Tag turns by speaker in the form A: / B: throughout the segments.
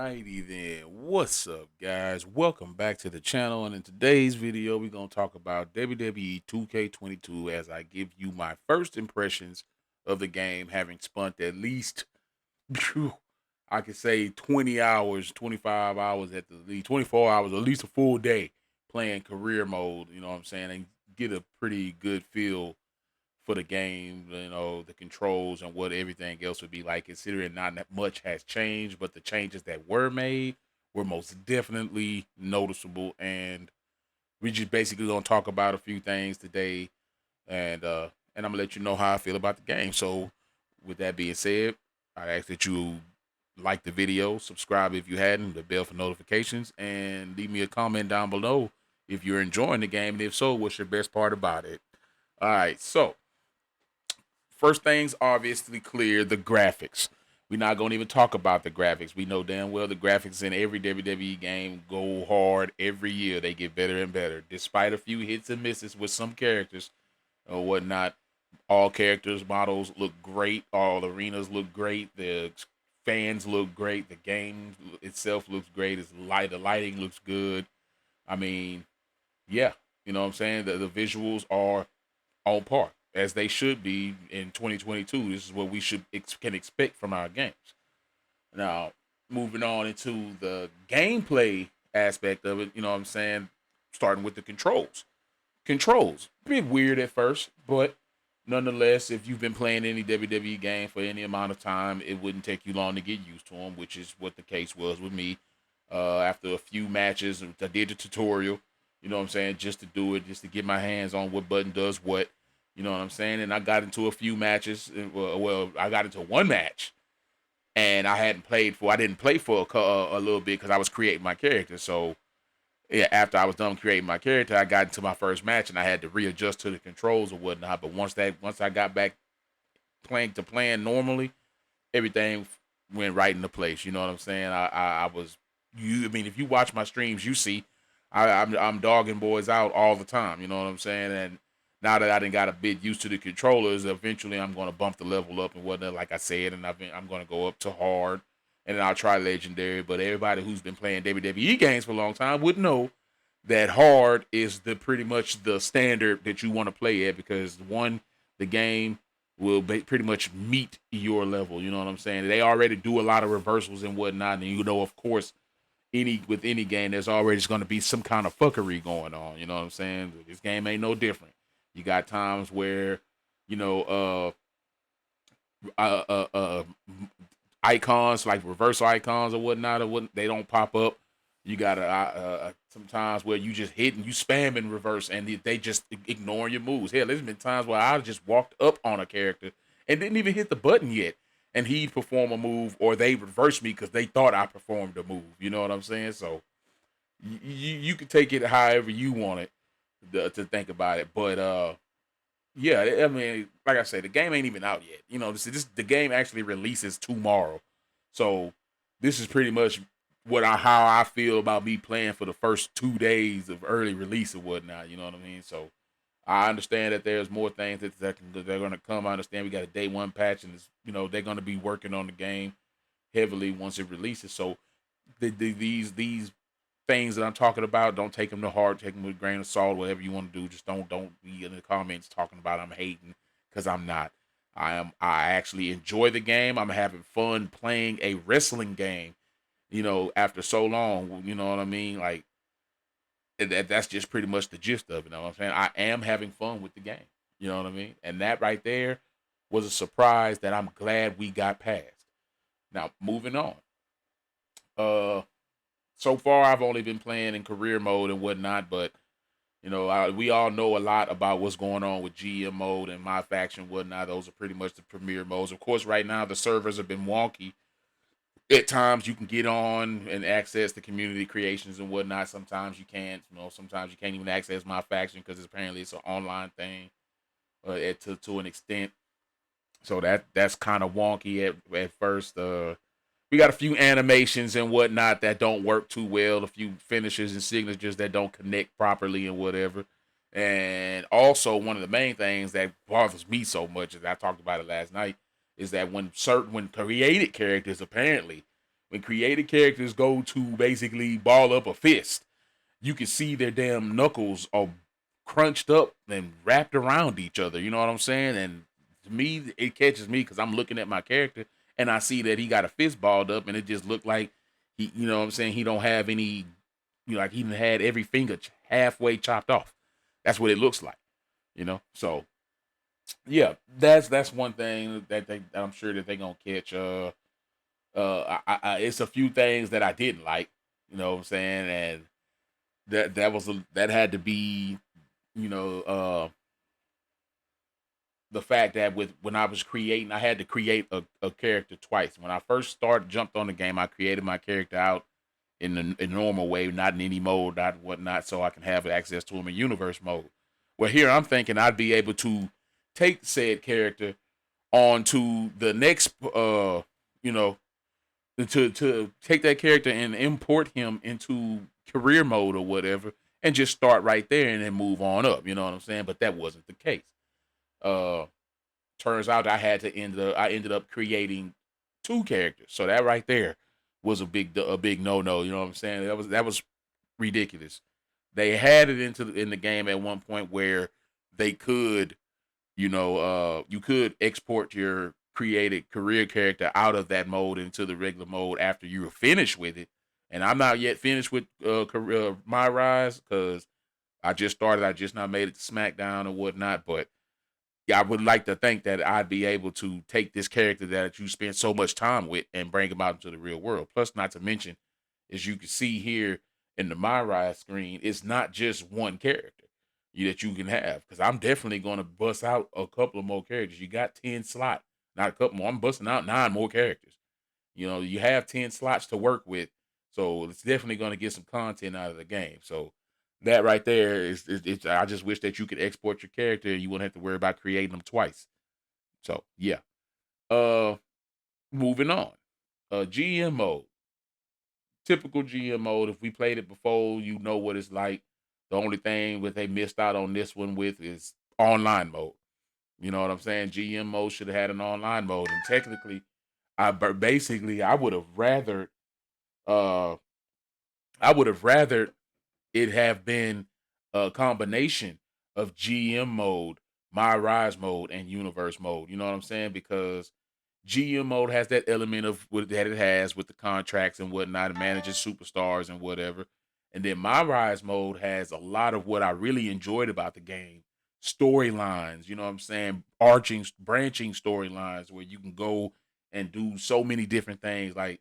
A: Alrighty then. What's up, guys? Welcome back to the channel. And in today's video, we're gonna talk about WWE 2K22 as I give you my first impressions of the game, having spent at least phew, I could say 20 hours, 25 hours at the least, 24 hours, at least a full day playing career mode, you know what I'm saying, and get a pretty good feel for the game, the controls and what everything else would be like, considering not that much has changed, but the changes that were made were most definitely noticeable. And we just basically gonna talk about a few things today, and I'm gonna let you know how I feel about the game. So, with that being said, I ask that you like the video, subscribe if you hadn't, the bell for notifications, and leave me a comment down below if you're enjoying the game, and if so, what's your best part about it. All right, so first things obviously clear, the graphics. We're not going to even talk about the graphics. We know damn well the graphics in every WWE game go hard every year. They get better and better. Despite a few hits and misses with some characters or whatnot, all characters, models look great. All arenas look great. The fans look great. The game itself looks great. The lighting looks good. I mean, yeah, you know what I'm saying? The visuals are on par as they should be in 2022. This is what we can expect from our games. Now, moving on into the gameplay aspect of it, you know what I'm saying? Starting with the controls. Controls, a bit weird at first, but nonetheless, if you've been playing any WWE game for any amount of time, it wouldn't take you long to get used to them, which is what the case was with me. After a few matches, I did the tutorial, you know what I'm saying, just to do it, just to get my hands on what button does what, you know what I'm saying. And I got into a few matches. Well, I got into one match, and I didn't play for a little bit because I was creating my character. So yeah, after I was done creating my character, I got into my first match, and I had to readjust to the controls or whatnot. But once I got back playing normally, everything went right into place. You know what I'm saying? I was you. I mean, if you watch my streams, you see I'm dogging boys out all the time. You know what I'm saying? And now that I done got a bit used to the controllers, eventually I'm going to bump the level up and whatnot, like I said, and I'm going to go up to hard, and then I'll try legendary. But everybody who's been playing WWE games for a long time would know that hard is the pretty much the standard that you want to play at, because one, the game will pretty much meet your level. You know what I'm saying? They already do a lot of reversals and whatnot, and of course, any game, there's always going to be some kind of fuckery going on. You know what I'm saying? This game ain't no different. You got times where you know uh uh, uh icons like reversal icons or whatnot, they don't pop up. You got sometimes where you just hit and you spam in reverse and they just ignore your moves. Hell, there's been times where I just walked up on a character and didn't even hit the button yet, and he'd perform a move or they reverse me because they thought I performed a move. You know what I'm saying? So you can take it however you want it to think about it, but yeah, I mean, like I said, the game ain't even out yet. You know, the game actually releases tomorrow, so this is pretty much how I feel about me playing for the first 2 days of early release or whatnot. You know what I mean? So I understand that there's more things that they're going to come. I understand we got a day one patch, and they're going to be working on the game heavily once it releases. So these things that I'm talking about, don't take them to heart. Take them with a grain of salt. Whatever you want to do, just don't be in the comments talking about I'm hating, because I'm not. I actually enjoy the game. I'm having fun playing a wrestling game. After so long, you know what I mean? Like that's just pretty much the gist of it. You know what I'm saying? I am having fun with the game. You know what I mean? And that right there was a surprise that I'm glad we got past. Now moving on. Uh, so far I've only been playing in career mode and whatnot, but we all know a lot about what's going on with GM mode and my faction, whatnot. Those are pretty much the premier modes. Of course, right now the servers have been wonky. At times you can get on and access the community creations and whatnot. Sometimes you can't. Sometimes you can't even access my faction because apparently it's an online thing, to an extent. So that's kind of wonky at first. We got a few animations and whatnot that don't work too well, a few finishes and signatures that don't connect properly and whatever. And also, one of the main things that bothers me so much, as I talked about it last night, is that when created characters apparently when created characters go to basically ball up a fist, you can see their damn knuckles are crunched up and wrapped around each other. You know what I'm saying? And to me, it catches me because I'm looking at my character and I see that he got a fist balled up, and it just looked like he, you know what I'm saying, he don't have any, like he had every finger halfway chopped off. That's what it looks like. So yeah, that's one thing that I'm sure that they gonna catch. It's a few things that I didn't like. You know what I'm saying, and that had to be, you know, the fact that when I was creating, I had to create a character twice. When I first jumped on the game, I created my character out in normal way, not in any mode, not whatnot, so I can have access to him in universe mode. Well, here I'm thinking I'd be able to take said character on to the next, you know, to take that character and import him into career mode or whatever, and just start right there and then move on up. You know what I'm saying? But that wasn't the case. Uh, Turns out I ended up creating two characters, so that right there was a big no no. You know what I'm saying? That was ridiculous. They had it in the game at one point where they could, you could export your created career character out of that mode into the regular mode after you were finished with it. And I'm not yet finished with my rise because I just started. I just not made it to SmackDown or whatnot. But yeah, I would like to think that I'd be able to take this character that you spent so much time with and bring him out into the real world. Plus, not to mention, as you can see here in the My Rise screen, it's not just one character that you can have. Because I'm definitely going to bust out a couple of more characters. You got 10 slots, not a couple more. I'm busting out 9 more characters. You have 10 slots to work with. So it's definitely going to get some content out of the game. So that right there I just wish that you could export your character and you wouldn't have to worry about creating them twice. So yeah. Uh Moving on. GM mode. Typical GM mode. If we played it before, you know what it's like. The only thing that they missed out on this one with is online mode. You know what I'm saying? GM mode should have had an online mode. And technically, basically I would have rather uh I would have rather it have been a combination of GM mode, My Rise mode, and Universe mode. You know what I'm saying? Because GM mode has that element of that it has with the contracts and whatnot, and managing superstars and whatever. And then My Rise mode has a lot of what I really enjoyed about the game. Storylines, you know what I'm saying? Branching storylines where you can go and do so many different things. Like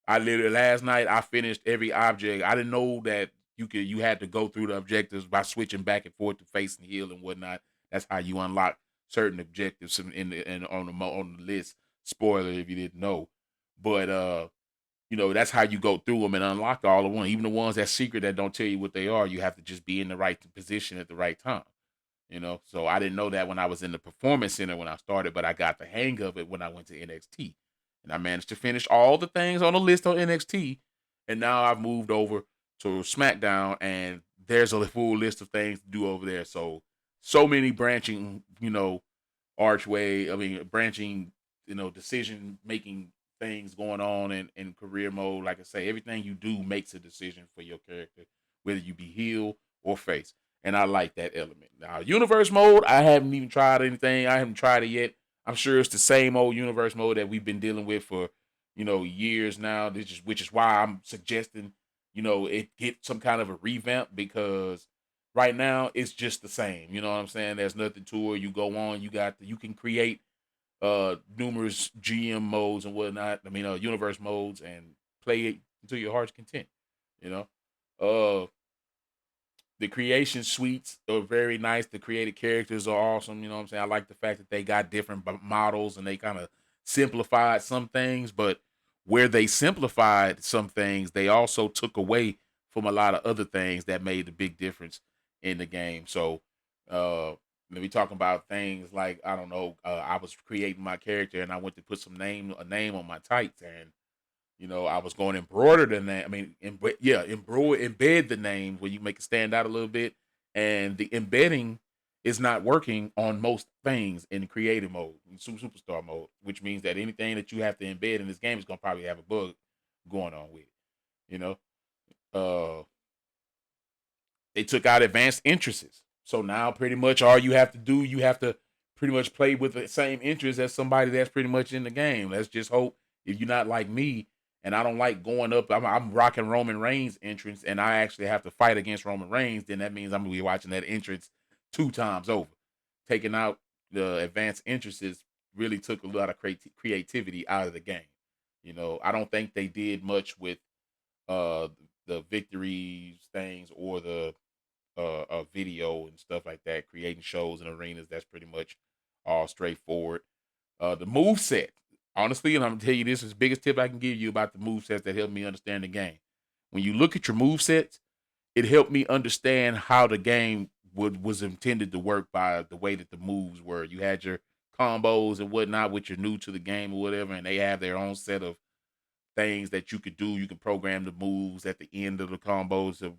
A: I literally last night I finished every object. I didn't know that you had to go through the objectives by switching back and forth to face and heal and whatnot. That's how you unlock certain objectives on the list. Spoiler if you didn't know, but that's how you go through them and unlock all of one. Even the ones that's secret that don't tell you what they are, you have to just be in the right position at the right time. So I didn't know that when I was in the performance center when I started, but I got the hang of it when I went to NXT. And I managed to finish all the things on the list on NXT. And now I've moved over to SmackDown and there's a full list of things to do over there. So many branching, branching, decision making things going on in career mode. Like I say, everything you do makes a decision for your character, whether you be heel or face. And I like that element. Now, universe mode, I haven't even tried anything. I haven't tried it yet. I'm sure it's the same old universe mode that we've been dealing with for, years now. Which is why I'm suggesting, it get some kind of a revamp because right now it's just the same. You know what I'm saying? There's nothing to it. You go on, you can create numerous GM modes and whatnot. I mean, universe modes and play it to your heart's content. You know, uh, the creation suites are very nice. The created characters are awesome. You know what I'm saying? I like the fact that they got different models and they kind of simplified some things, but where they simplified some things, they also took away from a lot of other things that made the big difference in the game. So, uh, we talking about things like I don't know. I was creating my character and I went to put a name on my tights, and I was going to embroider the name. I mean, embed the name where you make it stand out a little bit. And the embedding is not working on most things in creative mode, in superstar mode, which means that anything that you have to embed in this game is going to probably have a bug going on with it. You know, uh, they took out advanced interests. So now pretty much all you have to do, you have to pretty much play with the same interest as somebody that's pretty much in the game. Let's just hope if you're not like me and I don't like going up, I'm rocking Roman Reigns entrance and I actually have to fight against Roman Reigns, then that means I'm going to be watching that entrance 2 times over. Taking out the advanced interests really took a lot of creativity out of the game. You know, I don't think they did much with uh the victories things or the video and stuff like that, creating shows and arenas. That's pretty much all straightforward. The move set, honestly, and I'm gonna tell you this is the biggest tip I can give you about the move sets that help me understand the game. When you look at your move sets, it helped me understand how the game was intended to work by the way that the moves were. You had your combos and whatnot, which are new to the game or whatever, and they have their own set of things that you could do. You can program the moves at the end of the combos of,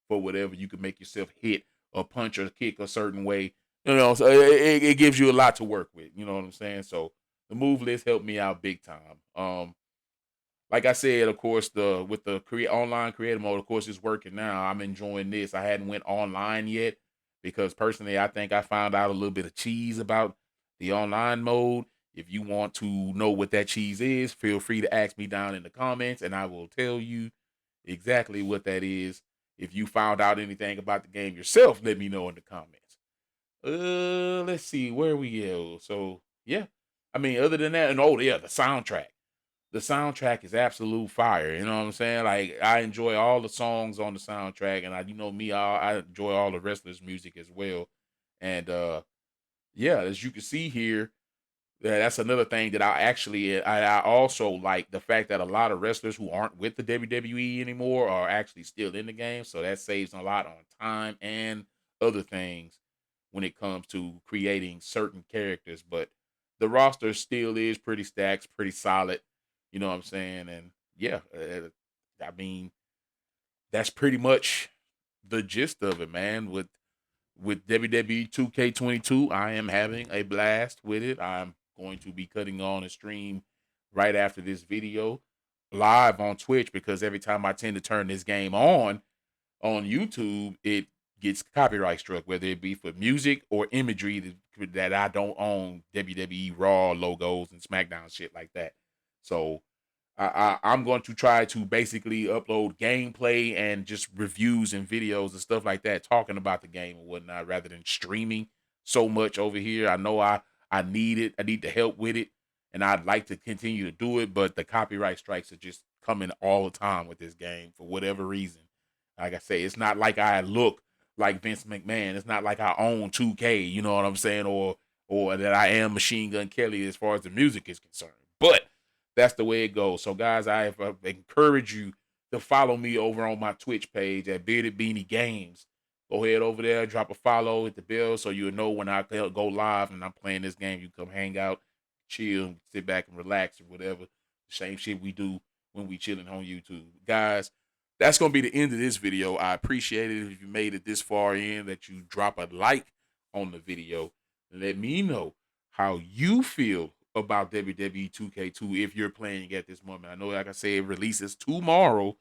A: for whatever. You can make yourself hit or punch or kick a certain way. So it gives you a lot to work with. You know what I'm saying? So the move list helped me out big time. Like I said, of course, the with the online creative mode, of course, it's working now. I'm enjoying this. I hadn't went online yet because personally, I think I found out a little bit of cheese about the online mode. If you want to know what that cheese is, feel free to ask me down in the comments, and I will tell you exactly what that is. If you found out anything about the game yourself, let me know in the comments. Let's see where we go. So yeah, I mean, other than that, and oh yeah, the soundtrack is absolute fire. You know what I'm saying? Like I enjoy all the songs on the soundtrack, and I enjoy all the wrestlers' music as well. And yeah, as you can see here, that's another thing that I also like the fact that a lot of wrestlers who aren't with the WWE anymore are actually still in the game. So that saves a lot on time and other things when it comes to creating certain characters. But the roster still is pretty stacked, pretty solid. You know what I'm saying? And yeah, I mean that's pretty much the gist of it, man. With WWE 2K22, I am having a blast with it. I'm going to be cutting on a stream right after this video live on Twitch because every time I tend to turn this game on YouTube, it gets copyright struck, whether it be for music or imagery that I don't own WWE Raw logos and SmackDown shit like that. So I'm going to try to basically upload gameplay and just reviews and videos and stuff like that, talking about the game and whatnot, rather than streaming so much over here. I know I need it. I need the help with it, and I'd like to continue to do it, but the copyright strikes are just coming all the time with this game for whatever reason. Like I say, it's not like I look like Vince McMahon. It's not like I own 2K. You know what I'm saying, or that I am Machine Gun Kelly as far as the music is concerned, but that's the way it goes. So, guys, I encourage you to follow me over on my Twitch page at Bearded Beanie Games. Go ahead over there, drop a follow, hit the bell so you'll know when I go live and I'm playing this game. You come hang out, chill, sit back and relax or whatever. Same shit we do when we chilling on YouTube. Guys, that's going to be the end of this video. I appreciate it if you made it this far in, that you drop a like on the video. Let me know how you feel about WWE 2K2 if you're playing at this moment. I know, like I said, it releases tomorrow.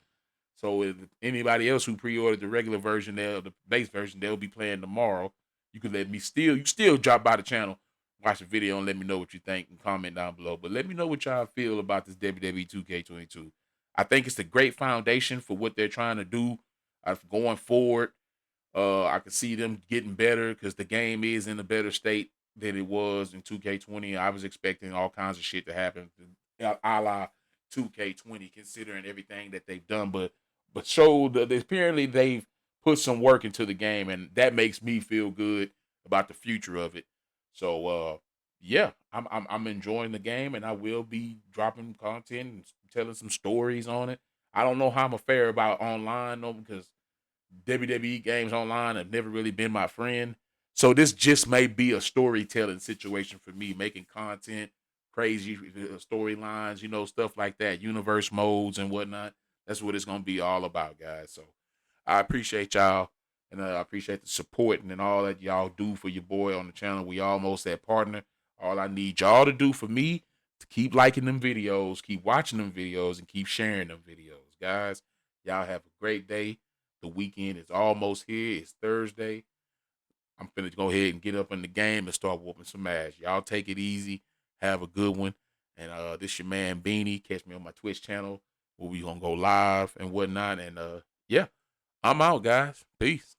A: So if anybody else who pre-ordered the regular version, the base version, they'll be playing tomorrow. You can you still drop by the channel, watch the video, and let me know what you think and comment down below. But let me know what y'all feel about this WWE 2K22. I think it's a great foundation for what they're trying to do going forward. I can see them getting better because the game is in a better state than it was in 2K20. I was expecting all kinds of shit to happen, a la 2K20, considering everything that they've done. But showed that apparently they've put some work into the game, and that makes me feel good about the future of it. So yeah, I'm enjoying the game, and I will be dropping content and telling some stories on it. I don't know how I'm a fare about online though, because WWE games online have never really been my friend. So this just may be a storytelling situation for me, making content, crazy storylines, stuff like that, universe modes and whatnot. That's what it's gonna be all about, guys. So I appreciate y'all, and I appreciate the support and then all that y'all do for your boy on the channel. We almost at partner. All I need y'all to do for me Keep liking them videos, keep watching them videos, and keep sharing them videos. Guys, y'all have a great day. The weekend is almost here. It's Thursday. I'm finna go ahead and get up in the game and start whooping some ass. Y'all take it easy. Have a good one. And this your man Beanie. Catch me on my Twitch channel where we gonna go live and whatnot. And yeah, I'm out, guys. Peace.